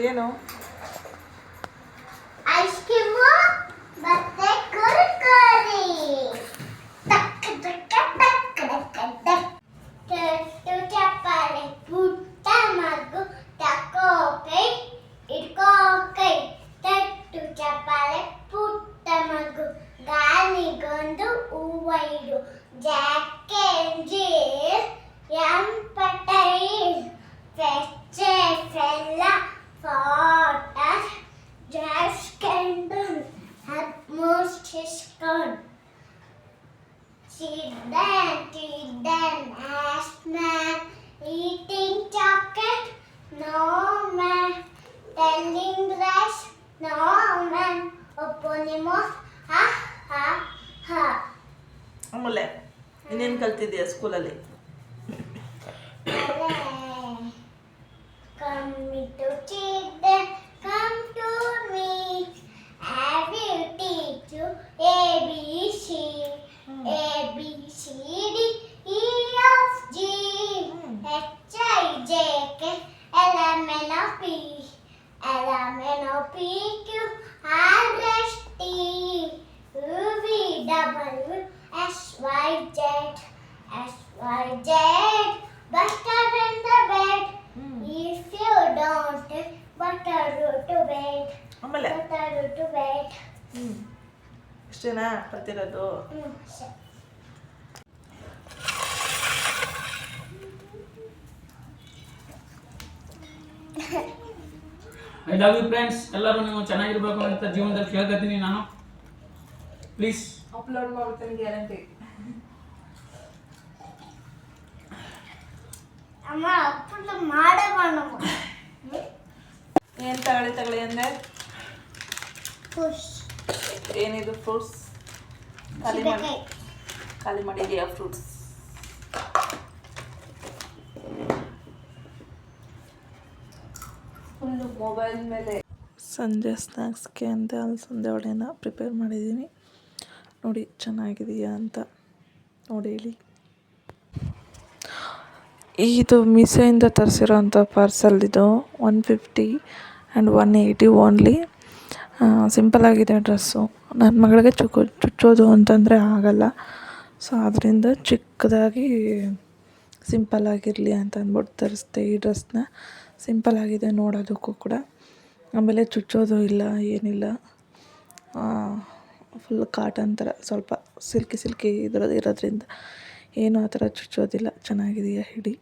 ಏನು ice cream ಮತ್ತೆ ಕುರ್ಕುರಿ ಟಕ್ ಟಕ್ ಟಕ್ ಟಕ್ ಟಕ್ ಟು ಚಪ್ಪಾಳೆ ಪುಟ್ಟ ಮಗು ತಕೋ ಕೈ ಇಟ್ಕೋ ಕೈ ತಟ್ಟು ಚಪ್ಪಾಳೆ ಪುಟ್ಟ ಮಗು ಗಾಳಿಗೊಂದು ಹೂವ ಇಡು ಜಾಕ್ ಅಂಡ್ ಜಿಲ್ ಎಂಪಟೈಲ್ fetch a pail of water Jazz candle had most his gun. Sit down, asked man, eating chocolate, no man, telling lies, no man, eponymous, ha ha ha. ಆಮೇಲೆ ಇನ್ನೇನು ಕಲ್ತಿದ್ದೀಯ ಸ್ಕೂಲಲ್ಲಿ? Come to children, come to me. I will teach you ABC. A B C D E F G H I J K L M N O P L M N O P Q R S T U V W X Y Z Buster in the bed. If you don't, butter to bed. ಆಮೇಲೆ Butter to bed. ಇಷ್ಟೇನಾ ಕಲ್ತಿರೋದು? ಸರಿ. I love you friends. ಎಲ್ಲರೂ ನೀವು ಚೆನ್ನಾಗಿರ್ಬೇಕು ಅಂತ ಜೀವನದಲ್ಲಿ ಕೇಳ್ಕೊತೀನಿ ನಾನು. ಪ್ಲೀಸ್ ಅಪ್ಲೋಡ್ ಮಾಡ್ತೀನಿ ಗ್ಯಾರಂಟಿ. ಅಮ್ಮ ಅಪ್ಪನ ಮಾಡೇ ಮಾಡಮ್ಮ. ಏನು ತಗೊಳ್ಳಿ ಅಂದೆ? ಪುಷ್. ಏನಿದು ಫ್ರೂಟ್ಸ್? ಖಾಲಿ ಮಾಡಿದೆಯಾ ಫ್ರೂಟ್ಸ್? ಫುಲ್ಲು ಮೊಬೈಲ್ ಮೇಲೆ. ಸಂಜೆ ಸ್ನ್ಯಾಕ್ಸ್ಗೆ ಅಂತ ಅಲಸಂದೆ ವಡೆನ ಪ್ರಿಪೇರ್ ಮಾಡಿದ್ದೀನಿ. ನೋಡಿ ಚೆನ್ನಾಗಿದೆಯಾ ಅಂತ ನೋಡಿ ಹೇಳಿ. ಇದು ಮೀಶೋಯಿಂದ ತರಿಸಿರೋಂಥ ಪಾರ್ಸಲ್. ಇದು 150 ಆ್ಯಂಡ್ 180 ಓನ್ಲಿ. ಸಿಂಪಲ್ಲಾಗಿದೆ ಡ್ರೆಸ್ಸು. ನನ್ನ ಮಗಳಿಗೆ ಚುಚ್ಚೋದು ಅಂತಂದರೆ ಆಗಲ್ಲ. ಸೊ ಅದರಿಂದ ಚಿಕ್ಕದಾಗಿ ಸಿಂಪಲ್ಲಾಗಿರಲಿ ಅಂತ ಅಂದ್ಬಿಟ್ಟು ತರಿಸ್ದೆ ಈ ಡ್ರೆಸ್ನ. ಸಿಂಪಲ್ಲಾಗಿದೆ ನೋಡೋದಕ್ಕೂ ಕೂಡ. ಆಮೇಲೆ ಚುಚ್ಚೋದು ಇಲ್ಲ ಏನಿಲ್ಲ. ಫುಲ್ ಕಾಟನ್ ಥರ ಸ್ವಲ್ಪ ಸಿಲ್ಕಿ ಇರೋದ್ರಿಂದ ಏನೂ ಆ ಥರ ಚುಚ್ಚೋದಿಲ್ಲ. ಚೆನ್ನಾಗಿದೆಯಾ ಹಿಡಿ.